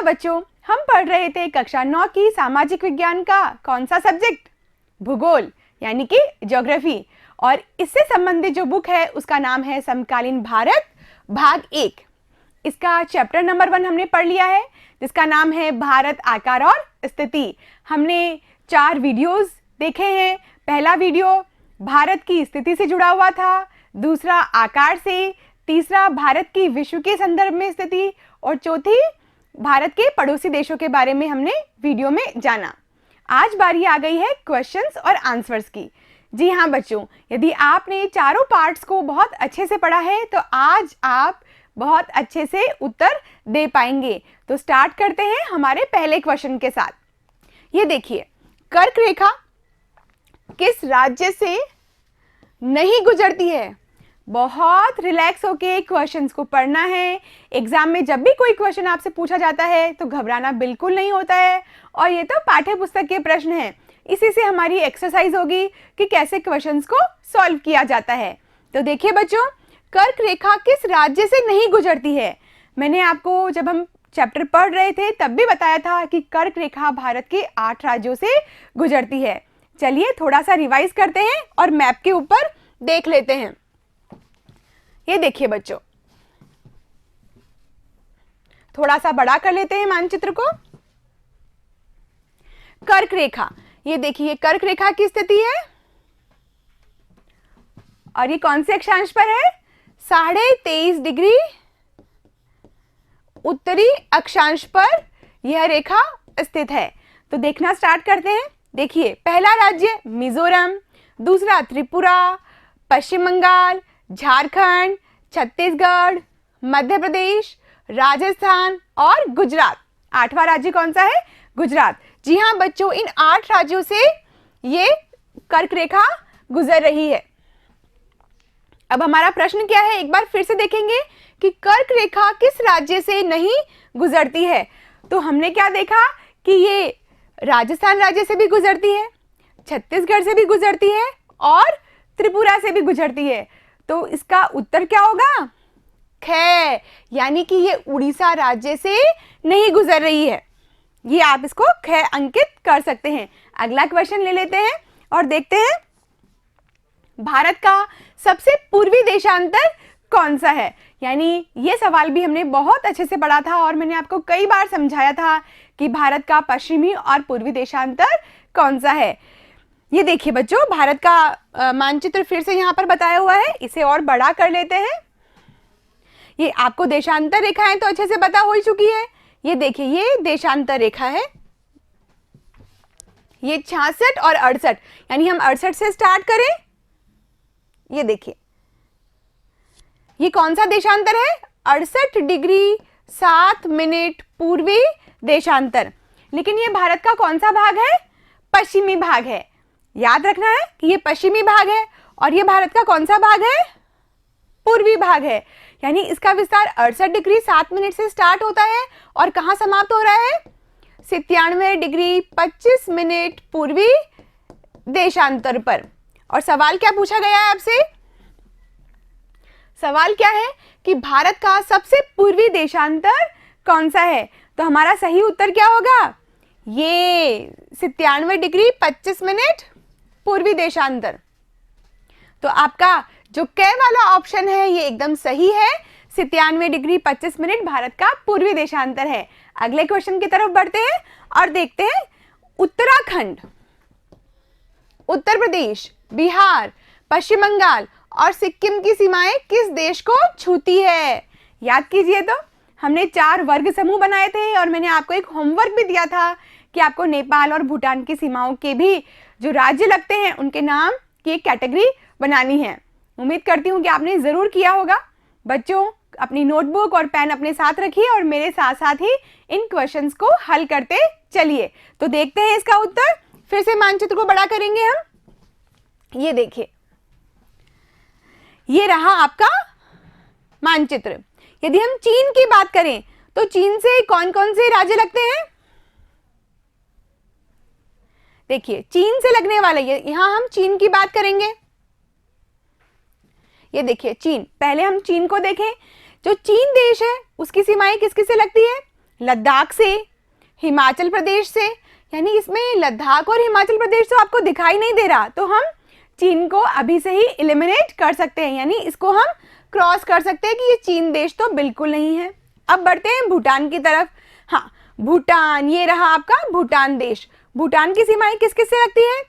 हाँ बच्चों, हम पढ़ रहे थे कक्षा 9 की सामाजिक विज्ञान का कौन सा सब्जेक्ट? भूगोल यानी कि ज्योग्राफी। और इससे संबंधित जो बुक है उसका नाम है समकालीन भारत भाग 1। इसका चैप्टर नंबर 1 हमने पढ़ लिया है, जिसका नाम है भारत आकार और स्थिति। हमने 4 वीडियोस देखे हैं। पहला वीडियो भारत की स्थिति से जुड़ा हुआ था, दूसरा आकार से, तीसरा भारत की विश्व के संदर्भ में स्थिति, और चौथी भारत के पड़ोसी देशों के बारे में हमने वीडियो में जाना। आज बारी आ गई है क्वेश्चंस और आंसर्स की। जी हाँ बच्चों, यदि आपने चारों पार्ट्स को बहुत अच्छे से पढ़ा है तो आज आप बहुत अच्छे से उत्तर दे पाएंगे। तो स्टार्ट करते हैं हमारे पहले क्वेश्चन के साथ। ये देखिए, कर्क रेखा किस राज्य से नहीं गुजरती है? बहुत रिलैक्स होके क्वेश्चंस को पढ़ना है। एग्जाम में जब भी कोई क्वेश्चन आपसे पूछा जाता है तो घबराना बिल्कुल नहीं होता है, और ये तो पाठ्य पुस्तक के प्रश्न हैं। इसी से हमारी एक्सरसाइज होगी कि कैसे क्वेश्चंस को सॉल्व किया जाता है। तो देखिए बच्चों, कर्क रेखा किस राज्य से नहीं गुजरती है? मैंने आपको जब हम चैप्टर पढ़ रहे थे तब भी बताया था कि कर्क रेखा भारत के 8 राज्यों से गुजरती है। चलिए थोड़ा सा रिवाइज करते हैं और मैप के ऊपर देख लेते हैं। ये देखिए बच्चों, थोड़ा सा बड़ा कर लेते हैं मानचित्र को। कर्क रेखा, ये देखिए कर्क रेखा की स्थिति है, और ये कौन से अक्षांश पर है? 23.5 डिग्री उत्तरी अक्षांश पर यह रेखा स्थित है। तो देखना स्टार्ट करते हैं। देखिए, पहला राज्य मिजोरम, दूसरा त्रिपुरा, पश्चिम बंगाल, झारखंड, छत्तीसगढ़, मध्य प्रदेश, राजस्थान और गुजरात। 8वां राज्य कौन सा है? गुजरात। जी हाँ बच्चों, इन 8 राज्यों से ये कर्क रेखा गुजर रही है। अब हमारा प्रश्न क्या है, एक बार फिर से देखेंगे कि कर्क रेखा किस राज्य से नहीं गुजरती है। तो हमने क्या देखा कि ये राजस्थान राज्य से भी गुजरती है, छत्तीसगढ़ से भी गुजरती है और त्रिपुरा से भी गुजरती है। तो इसका उत्तर क्या होगा? ख, यानी कि ये उड़ीसा राज्य से नहीं गुजर रही है। ये आप इसको ख अंकित कर सकते हैं। अगला क्वेश्चन ले लेते हैं और देखते हैं भारत का सबसे पूर्वी देशांतर कौन सा है। यानी ये सवाल भी हमने बहुत अच्छे से पढ़ा था और मैंने आपको कई बार समझाया था कि भारत का पश्चिमी और पूर्वी देशांतर कौन सा है। ये देखिए बच्चों, भारत का मानचित्र फिर से यहाँ पर बताया हुआ है। इसे और बड़ा कर लेते हैं। ये आपको देशांतर रेखाएं तो अच्छे से पता हो ही चुकी है। ये देखिए, ये देशांतर रेखा है। ये 66 और 68, यानी हम 68 से स्टार्ट करें। ये देखिए, ये कौन सा देशांतर है? 68 डिग्री 7 मिनट पूर्वी देशांतर। लेकिन ये भारत का कौन सा भाग है? पश्चिमी भाग है। याद रखना है कि ये पश्चिमी भाग है और ये भारत का कौन सा भाग है? पूर्वी भाग है। यानी इसका विस्तार 68 डिग्री 7 मिनट से स्टार्ट होता है और कहां समाप्त हो रहा है? 97 डिग्री 25 मिनट पूर्वी देशांतर पर। और सवाल क्या पूछा गया है आपसे? सवाल क्या है कि भारत का सबसे पूर्वी देशांतर कौन सा है? तो हमारा सही उत्तर क्या होगा? ये 97 डिग्री 25 मिनट पूर्वी देशांतर। तो आपका जो क वाला ऑप्शन है ये एकदम सही है। 97 डिग्री 25 मिनट भारत का पूर्वी देशांतर है। अगले क्वेश्चन की तरफ बढ़ते हैं और देखते हैं उत्तराखंड, उत्तर प्रदेश, बिहार, पश्चिम बंगाल और सिक्किम की सीमाएं किस देश को छूती है? याद कीजिए, तो हमने 4 वर्ग समूह बनाए थे और मैंने आपको एक होमवर्क भी दिया था कि आपको नेपाल और भूटान की सीमाओं के भी जो राज्य लगते हैं उनके नाम की एक कैटेगरी बनानी है। उम्मीद करती हूँ कि आपने जरूर किया होगा। बच्चों, अपनी नोटबुक और पेन अपने साथ रखिए और मेरे साथ साथ ही इन क्वेश्चंस को हल करते चलिए। तो देखते हैं इसका उत्तर। फिर से मानचित्र को बड़ा करेंगे हम। ये देखिए, ये रहा आपका मानचित्र। यदि हम चीन की बात करें तो चीन से कौन कौन से राज्य लगते हैं? देखिए, चीन से लगने वाले, यहां हम चीन की बात करेंगे। ये देखिए चीन, पहले हम चीन को देखें। जो चीन देश है उसकी सीमाएं किस किस से लगती है? लद्दाख से, हिमाचल प्रदेश से, यानी इसमें लद्दाख और हिमाचल प्रदेश तो आपको दिखाई नहीं दे रहा, तो हम चीन को अभी से ही एलिमिनेट कर सकते हैं, यानी इसको हम क्रॉस कर सकते हैं कि ये चीन देश तो बिल्कुल नहीं है। अब बढ़ते हैं भूटान की तरफ। हाँ, भूटान, ये रहा आपका भूटान देश। भूटान की सीमाएं किस किस से लगती है?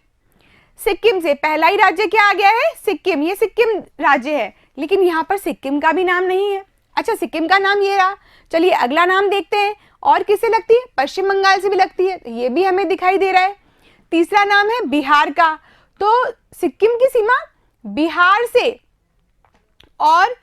सिक्किम से। पहला ही राज्य क्या आ गया है? सिक्किम। ये सिक्किम राज्य है, लेकिन यहाँ पर सिक्किम का भी नाम नहीं है। अच्छा, सिक्किम का नाम ये रहा। चलिए अगला नाम देखते हैं, और किससे लगती है? पश्चिम बंगाल से भी लगती है, तो ये भी हमें दिखाई दे रहा है। तीसरा नाम है बिहार का, तो सिक्किम की सीमा बिहार से और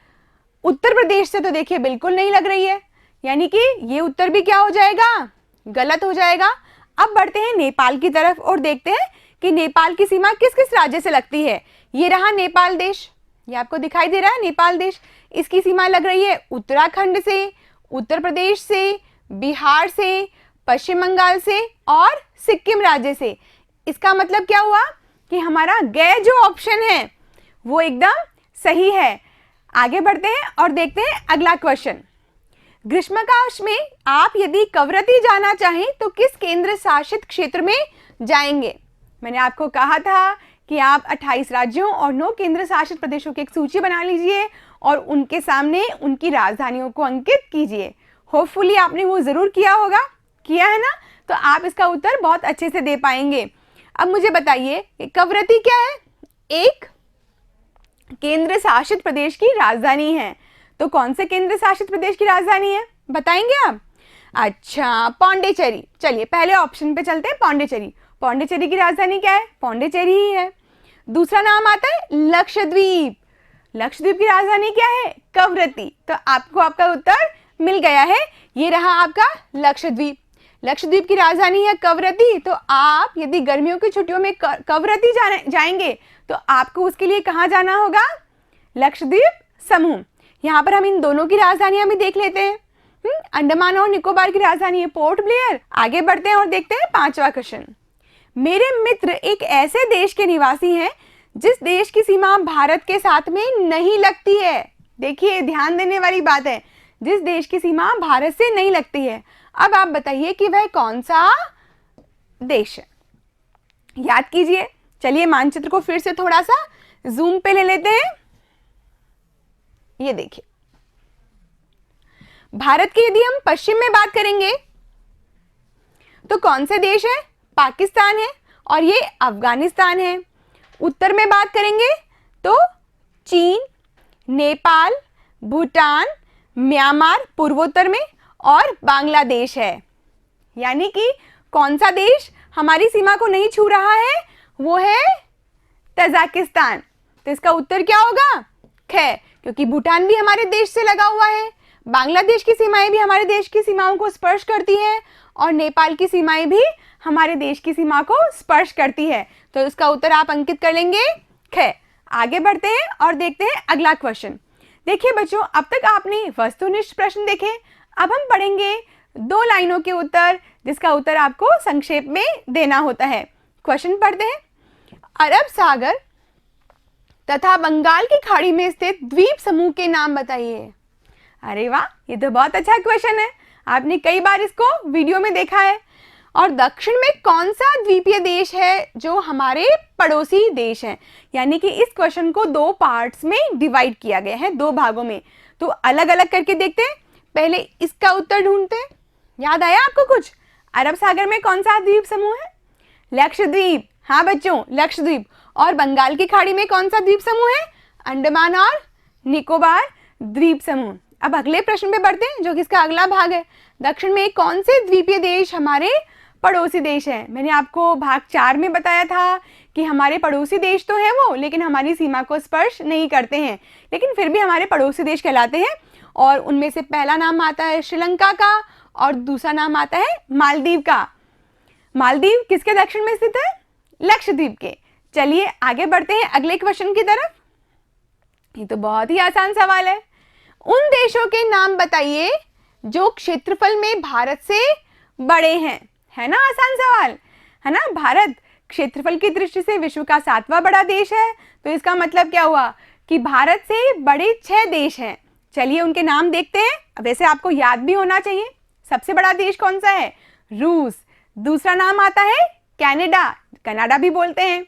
उत्तर प्रदेश से तो देखिए बिल्कुल नहीं लग रही है, यानी कि ये उत्तर भी क्या हो जाएगा? गलत हो जाएगा। अब बढ़ते हैं नेपाल की तरफ और देखते हैं कि नेपाल की सीमा किस किस राज्य से लगती है। ये रहा नेपाल देश, ये आपको दिखाई दे रहा है नेपाल देश। इसकी सीमा लग रही है उत्तराखंड से, उत्तर प्रदेश से, बिहार से, पश्चिम बंगाल से और सिक्किम राज्य से। इसका मतलब क्या हुआ कि हमारा ग जो ऑप्शन है वो एकदम सही है। आगे बढ़ते हैं और देखते हैं अगला क्वेश्चन। ग्रीष्मावकाश में आप यदि कवरत्ती जाना चाहें तो किस केंद्र शासित क्षेत्र में जाएंगे? मैंने आपको कहा था कि आप 28 राज्यों और 9 केंद्र शासित प्रदेशों की एक सूची बना लीजिए और उनके सामने उनकी राजधानियों को अंकित कीजिए। होपफुली आपने वो जरूर किया होगा, किया है ना? तो आप इसका उत्तर बहुत अच्छे से दे पाएंगे। अब मुझे बताइए कि कवरत्ती क्या है? एक केंद्र शासित प्रदेश की राजधानी है। तो कौन से केंद्र शासित प्रदेश की राजधानी है, बताएंगे आप? अच्छा, पौंडीचेरी। चलिए पहले ऑप्शन पे चलते हैं, पौंडीचेरी। पौंडीचेरी की राजधानी क्या है? पौंडीचेरी ही है। दूसरा नाम आता है लक्षद्वीप। लक्षद्वीप की राजधानी क्या है? कवरत्ती। तो आपको आपका उत्तर मिल गया है, ये रहा आपका लक्षद्वीप। लक्षद्वीप की राजधानी है कवरत्ती। तो आप यदि गर्मियों की छुट्टियों में कवरत्ती जाएंगे तो आपको उसके लिए कहाँ जाना होगा? लक्षद्वीप समूह। यहाँ पर हम इन दोनों की राजधानियां भी देख लेते हैं। अंडमान और निकोबार की राजधानी है पोर्ट ब्लेयर। आगे बढ़ते हैं और देखते हैं 5वां क्वेश्चन। मेरे मित्र एक ऐसे देश के निवासी हैं जिस देश की सीमा भारत के साथ में नहीं लगती है। देखिए ध्यान देने वाली बात है, जिस देश की सीमा भारत से नहीं लगती है। अब आप बताइए कि वह कौन सा देश है? याद कीजिए। चलिए मानचित्र को फिर से थोड़ा सा जूम पे ले लेते हैं। ये देखिए, भारत की यदि हम पश्चिम में बात करेंगे तो कौन से देश है? पाकिस्तान है और ये अफगानिस्तान है। उत्तर में बात करेंगे तो चीन, नेपाल, भूटान, म्यांमार पूर्वोत्तर में और बांग्लादेश है। यानी कि कौन सा देश हमारी सीमा को नहीं छू रहा है? वो है तजाकिस्तान। तो इसका उत्तर क्या होगा? ख, क्योंकि भूटान भी हमारे देश से लगा हुआ है, बांग्लादेश की सीमाएं भी हमारे देश की सीमाओं को स्पर्श करती हैं और नेपाल की सीमाएं भी हमारे देश की सीमा को स्पर्श करती है। तो इसका उत्तर आप अंकित कर लेंगे ख। आगे बढ़ते हैं और देखते हैं अगला क्वेश्चन। देखिए बच्चों, अब तक आपने वस्तुनिष्ठ प्रश्न देखे, अब हम पढ़ेंगे 2 लाइनों के उत्तर, जिसका उत्तर आपको संक्षेप में देना होता है। क्वेश्चन पढ़ते हैं। अरब सागर तथा बंगाल की खाड़ी में स्थित द्वीप समूह के नाम बताइए। अरे वाह, ये तो बहुत अच्छा क्वेश्चन है, आपने कई बार इसको वीडियो में देखा है। और दक्षिण में कौन सा द्वीपीय देश है जो हमारे पड़ोसी देश हैं? यानी कि इस क्वेश्चन को 2 पार्ट्स में डिवाइड किया गया है, 2 भागों में। तो अलग अलग करके देखते हैं। पहले इसका उत्तर ढूंढते हैं। याद आया आपको कुछ? अरब सागर में कौन सा द्वीप समूह है? लक्षद्वीप। हाँ बच्चों, लक्षद्वीप। और बंगाल की खाड़ी में कौन सा द्वीप समूह है? अंडमान और निकोबार द्वीप समूह। अब अगले प्रश्न पे बढ़ते हैं, जो कि इसका अगला भाग है। दक्षिण में कौन से द्वीपीय देश हमारे पड़ोसी देश है? मैंने आपको भाग 4 में बताया था कि हमारे पड़ोसी देश तो है वो, लेकिन हमारी सीमा को स्पर्श नहीं करते हैं, लेकिन फिर भी हमारे पड़ोसी देश कहलाते हैं। और उनमें से पहला नाम आता है श्रीलंका का और दूसरा नाम आता है मालदीव का। मालदीव किसके दक्षिण में स्थित है? लक्षद्वीप के। चलिए आगे बढ़ते हैं अगले क्वेश्चन की तरफ। ये तो बहुत ही आसान सवाल है। उन देशों के नाम बताइए जो क्षेत्रफल में भारत से बड़े हैं। है ना आसान सवाल, है ना? भारत क्षेत्रफल की दृष्टि से विश्व का 7वां बड़ा देश है। तो इसका मतलब क्या हुआ कि भारत से बड़े 6 देश हैं। चलिए उनके नाम देखते हैं। अब वैसे आपको याद भी होना चाहिए, सबसे बड़ा देश कौन सा है? रूस। दूसरा नाम आता है कनाडा, कनाडा भी बोलते हैं।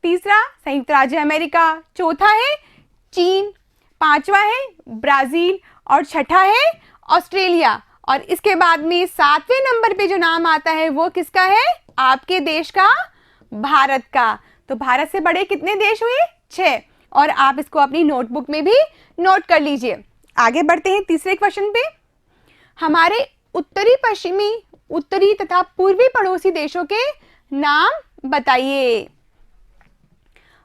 तीसरा संयुक्त राज्य अमेरिका। चौथा है चीन। पांचवा है ब्राजील और छठा है ऑस्ट्रेलिया। और इसके बाद में 7वें नंबर पे जो नाम आता है वो किसका है? आपके देश का, भारत का। तो भारत से बड़े कितने देश हुए? 6। और आप इसको अपनी नोटबुक में भी नोट कर लीजिए। आगे बढ़ते हैं तीसरे क्वेश्चन पे। हमारे उत्तरी पश्चिमी, उत्तरी तथा पूर्वी पड़ोसी देशों के नाम बताइए।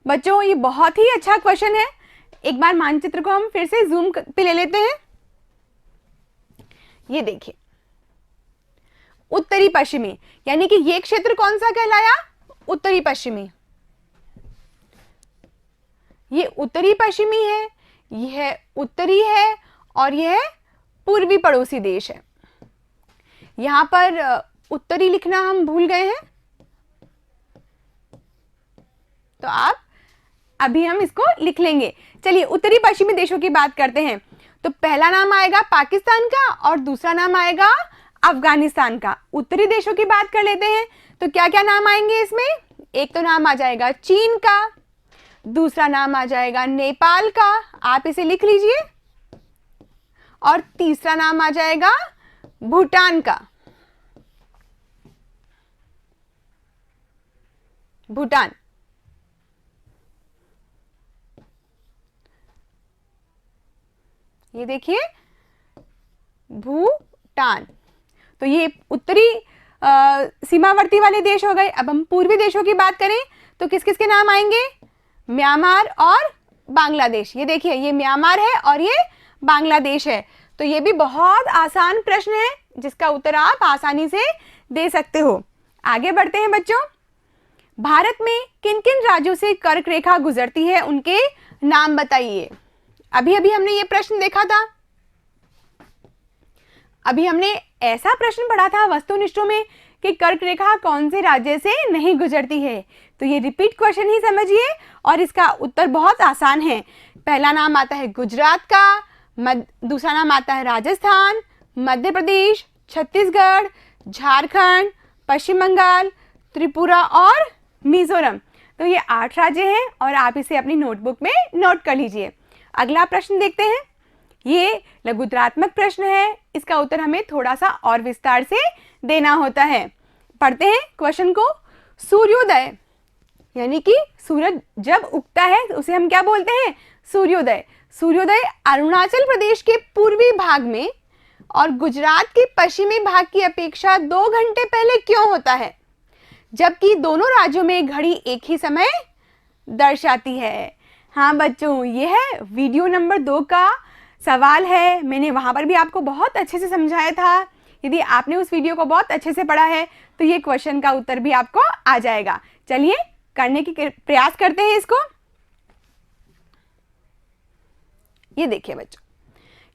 बच्चों ये बहुत ही अच्छा क्वेश्चन है। एक बार मानचित्र को हम फिर से जूम पे ले लेते हैं। ये देखिए, उत्तरी पश्चिमी यानी कि ये क्षेत्र कौन सा कहलाया? उत्तरी पश्चिमी। ये उत्तरी पश्चिमी है, यह उत्तरी है और यह पूर्वी पड़ोसी देश है। यहां पर उत्तरी लिखना हम भूल गए हैं, तो आप अभी हम इसको लिख लेंगे। चलिए उत्तरी पश्चिमी देशों की बात करते हैं। तो पहला नाम आएगा पाकिस्तान का और दूसरा नाम आएगा अफगानिस्तान का। उत्तरी देशों की बात कर लेते हैं तो क्या क्या नाम आएंगे इसमें? एक तो नाम आ जाएगा चीन का, दूसरा नाम आ जाएगा नेपाल का, आप इसे लिख लीजिए, और तीसरा नाम आ जाएगा भूटान का। भूटान। ये देखिए भूटान। तो ये उत्तरी सीमावर्ती वाले देश हो गए। अब हम पूर्वी देशों की बात करें तो किस किस के नाम आएंगे? म्यांमार और बांग्लादेश। ये देखिए ये म्यांमार है और ये बांग्लादेश है। तो ये भी बहुत आसान प्रश्न है जिसका उत्तर आप आसानी से दे सकते हो। आगे बढ़ते हैं बच्चों। भारत में किन किन राज्यों से कर्क रेखा गुजरती है, उनके नाम बताइए। अभी अभी हमने ये प्रश्न देखा था, अभी हमने ऐसा प्रश्न पढ़ा था वस्तुनिष्ठों में कि कर्क रेखा कौन से राज्य से नहीं गुजरती है। तो ये रिपीट क्वेश्चन ही समझिए और इसका उत्तर बहुत आसान है। पहला नाम आता है गुजरात का, दूसरा नाम आता है राजस्थान, मध्य प्रदेश, छत्तीसगढ़, झारखंड, पश्चिम बंगाल, त्रिपुरा और मिजोरम। तो ये 8 राज्य हैं और आप इसे अपनी नोटबुक में नोट कर लीजिए। अगला प्रश्न देखते हैं। ये लघुत्तरात्मक प्रश्न है, इसका उत्तर हमें थोड़ा सा और विस्तार से देना होता है। पढ़ते हैं क्वेश्चन को। सूर्योदय यानी कि सूरज जब उगता है उसे हम क्या बोलते हैं? सूर्योदय। सूर्योदय अरुणाचल प्रदेश के पूर्वी भाग में और गुजरात के पश्चिमी भाग की अपेक्षा 2 घंटे पहले क्यों होता है, जबकि दोनों राज्यों में घड़ी एक ही समय दर्शाती है? हाँ बच्चों, यह है वीडियो नंबर 2 का सवाल है। मैंने वहाँ पर भी आपको बहुत अच्छे से समझाया था। यदि आपने उस वीडियो को बहुत अच्छे से पढ़ा है तो ये क्वेश्चन का उत्तर भी आपको आ जाएगा। चलिए करने की प्रयास करते हैं इसको। ये देखिए बच्चों,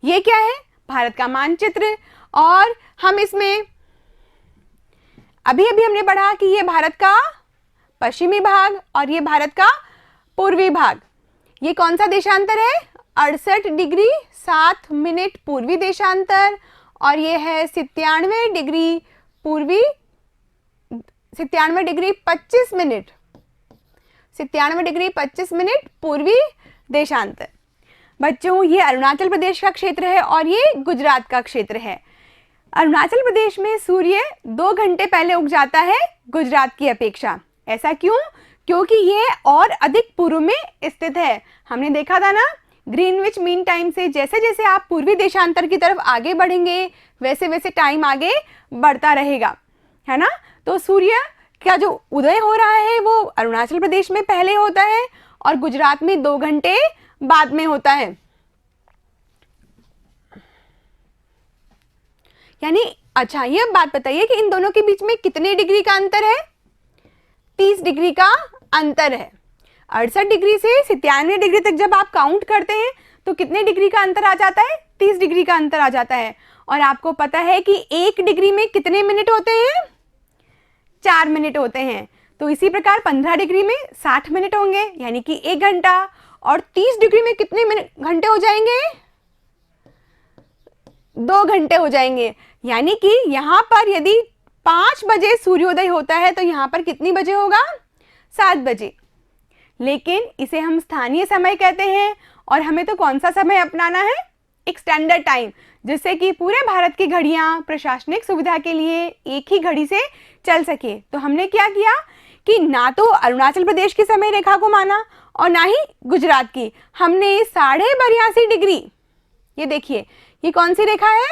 ये क्या है? भारत का मानचित्र। और हम इसमें अभी अभी हमने पढ़ा कि ये भारत का पश्चिमी भाग और ये भारत का पूर्वी भाग। ये कौन सा देशांतर है? 68 डिग्री 7 मिनट पूर्वी देशांतर और ये है 97 डिग्री पूर्वी, 97 डिग्री 25 मिनट, 97 डिग्री 25 मिनट पूर्वी देशांतर। बच्चों ये अरुणाचल प्रदेश का क्षेत्र है और ये गुजरात का क्षेत्र है। अरुणाचल प्रदेश में सूर्य 2 घंटे पहले उग जाता है गुजरात की अपेक्षा। ऐसा क्यों? क्योंकि ये और अधिक पूर्व में स्थित है। हमने देखा था ना, ग्रीनविच मीन टाइम से जैसे जैसे आप पूर्वी देशांतर की तरफ आगे बढ़ेंगे वैसे वैसे टाइम आगे बढ़ता रहेगा, है ना। तो सूर्य का जो उदय हो रहा है वो अरुणाचल प्रदेश में पहले होता है और गुजरात में 2 घंटे बाद में होता है। यानी अच्छा, ये बात बताइए कि इन दोनों के बीच में कितने डिग्री का अंतर है? 30 डिग्री का अंतर है। 68 डिग्री से 97 डिग्री तक जब आप काउंट करते हैं तो कितने डिग्री का अंतर आ जाता है? 30 डिग्री का अंतर आ जाता है। और आपको पता है कि 1 डिग्री में कितने मिनट होते हैं? 4 मिनट होते हैं। तो इसी प्रकार 15 डिग्री में 60 मिनट होंगे यानी कि 1 घंटा। और 30 डिग्री में कितने घंटे हो जाएंगे? 2 घंटे हो जाएंगे। यानी कि यहाँ पर यदि 5 बजे सूर्योदय होता है तो यहाँ पर कितनी बजे होगा? 7 बजे। लेकिन इसे हम स्थानीय समय कहते हैं और हमें तो कौन सा समय अपनाना है? एक स्टैंडर्ड टाइम, जिससे कि पूरे भारत की घड़ियां प्रशासनिक सुविधा के लिए एक ही घड़ी से चल सके। तो हमने क्या किया कि ना तो अरुणाचल प्रदेश की समय रेखा को माना और ना ही गुजरात की, हमने 82.5 डिग्री, ये देखिए ये कौन सी रेखा है?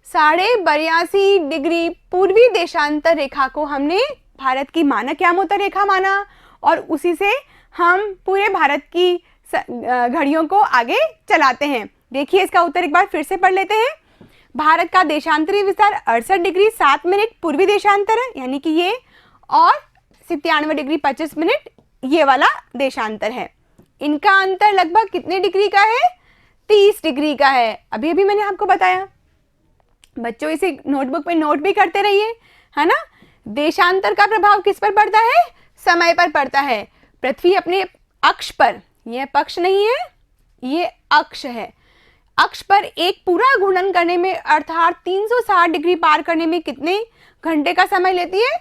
82.5 डिग्री पूर्वी देशांतर रेखा को हमने भारत की मानक यामोत्तर रेखा माना और उसी से हम पूरे भारत की घड़ियों को आगे चलाते हैं। देखिए इसका उत्तर एक बार फिर से पढ़ लेते हैं। भारत का देशांतरी विस्तार 68 डिग्री 7 मिनट पूर्वी देशांतर है, यानी कि ये, और 97 डिग्री 25 मिनट ये वाला देशांतर है। इनका अंतर लगभग कितने डिग्री का है? 30 डिग्री का है। अभी अभी मैंने आपको बताया। बच्चों इसे नोटबुक पे नोट भी करते रहिए, है ना। देशांतर का प्रभाव किस पर पड़ता है? समय पर पड़ता है। पृथ्वी अपने अक्ष पर, यह पक्ष नहीं है, ये अक्ष है, अक्ष पर एक पूरा घूर्णन करने में अर्थात 360 डिग्री पार करने में कितने घंटे का समय लेती है?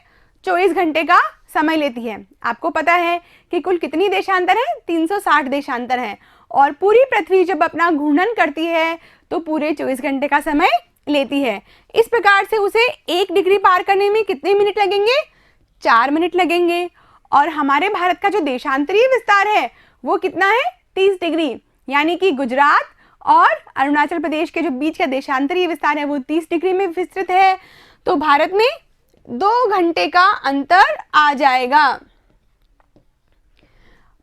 24 घंटे का समय लेती है। आपको पता है कि कुल कितनी देशांतर है? 360 देशांतर है और पूरी पृथ्वी जब अपना घूर्णन करती है तो पूरे 24 घंटे का समय लेती है। इस प्रकार से उसे 1 डिग्री पार करने में कितने मिनट लगेंगे? 4 मिनट लगेंगे। और हमारे भारत का जो देशांतरीय विस्तार है वो कितना है? 30 डिग्री, यानी कि गुजरात और अरुणाचल प्रदेश के जो बीच का देशांतरीय विस्तार है वो 30 डिग्री में विस्तृत है। तो भारत में 2 घंटे का अंतर आ जाएगा।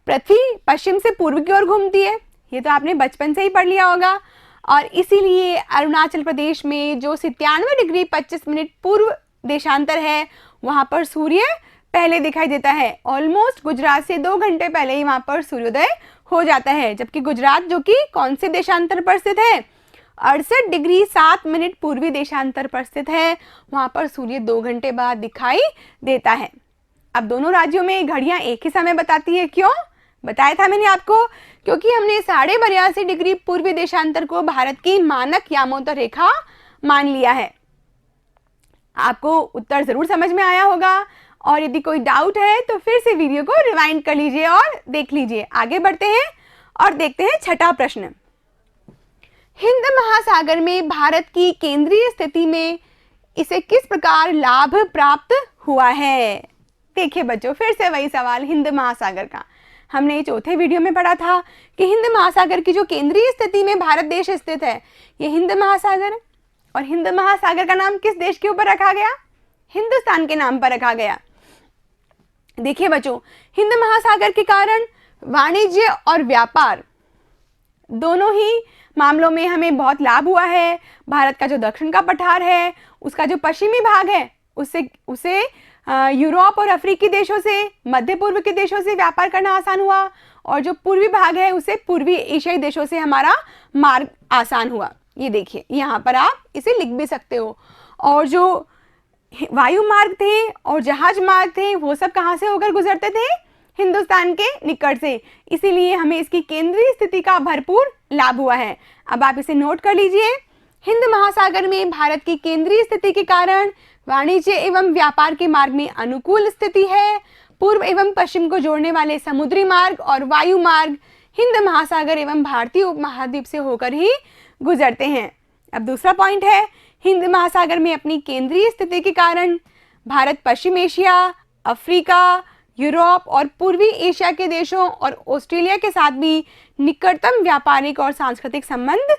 पृथ्वी पश्चिम से पूर्व की ओर घूमती है, ये तो आपने बचपन से ही पढ़ लिया होगा, और इसीलिए अरुणाचल प्रदेश में जो 97 डिग्री 25 मिनट पूर्व देशांतर है वहां पर सूर्य पहले दिखाई देता है। ऑलमोस्ट गुजरात से 2 घंटे पहले ही वहां पर सूर्योदय हो जाता है, जबकि गुजरात जो कि कौन से देशांतर पर स्थित है? 68 डिग्री 7 मिनट पूर्वी देशांतर पर स्थित है, वहां पर सूर्य 2 घंटे बाद दिखाई देता है। अब दोनों राज्यों में घड़ियां एक ही समय बताती है। क्यों? बताया था मैंने आपको, क्योंकि हमने 82.5 डिग्री पूर्वी देशांतर को भारत की मानक यामोत्तर रेखा मान लिया है। आपको उत्तर जरूर समझ में आया होगा, और यदि कोई डाउट है तो फिर से वीडियो को रिवाइंड कर लीजिए और देख लीजिए। आगे बढ़ते हैं और देखते हैं छठा प्रश्न। हिंद महासागर में भारत की केंद्रीय स्थिति में इसे किस प्रकार लाभ प्राप्त हुआ है? देखिए बच्चों, फिर से वही सवाल हिंद महासागर का। हमने चौथे वीडियो में पढ़ा था कि हिंद महासागर की जो केंद्रीय स्थिति में भारत देश स्थित है ये हिंद महासागर है, और हिंद महासागर का नाम किस देश के ऊपर रखा गया? हिंदुस्तान के नाम पर रखा गया। देखिए बच्चों, हिंद महासागर के कारण वाणिज्य और व्यापार दोनों ही मामलों में हमें बहुत लाभ हुआ है। भारत का जो दक्षिण का पठार है उसका जो पश्चिमी भाग है उसे यूरोप और अफ्रीकी देशों से, मध्य पूर्व के देशों से व्यापार करना आसान हुआ, और जो पूर्वी भाग है उसे पूर्वी एशियाई देशों से हमारा मार्ग आसान हुआ। ये देखिए यहाँ पर आप इसे लिख भी सकते हो। और जो वायु मार्ग थे और जहाज मार्ग थे वो सब कहाँ से होकर गुजरते थे? हिंदुस्तान के निकट से। इसीलिए हमें इसकी केंद्रीय स्थिति का भरपूर लाभ हुआ है। अब आप इसे नोट कर लीजिए। हिंद महासागर में भारत की केंद्रीय स्थिति के कारण वाणिज्य एवं व्यापार के मार्ग में अनुकूल स्थिति है। पूर्व एवं पश्चिम को जोड़ने वाले समुद्री मार्ग और वायु मार्ग हिंद महासागर एवं भारतीय उपमहाद्वीप से होकर ही गुजरते हैं। अब दूसरा पॉइंट है, हिंद महासागर में अपनी केंद्रीय स्थिति के कारण भारत पश्चिम एशिया, अफ्रीका, यूरोप और पूर्वी एशिया के देशों और ऑस्ट्रेलिया के साथ भी निकटतम व्यापारिक और सांस्कृतिक संबंध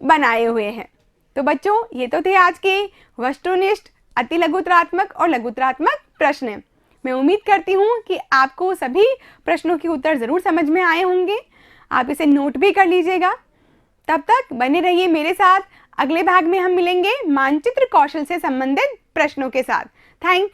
बनाए हुए हैं। तो बच्चों, ये तो थे आज के वस्तुनिष्ठ, अति लघुतरात्मक और लघुतरात्मक प्रश्न। मैं उम्मीद करती हूँ कि आपको सभी प्रश्नों के उत्तर जरूर समझ में आए होंगे। आप इसे नोट भी कर लीजिएगा। तब तक बने रहिए मेरे साथ। अगले भाग में हम मिलेंगे मानचित्र कौशल से संबंधित प्रश्नों के साथ। Thank you.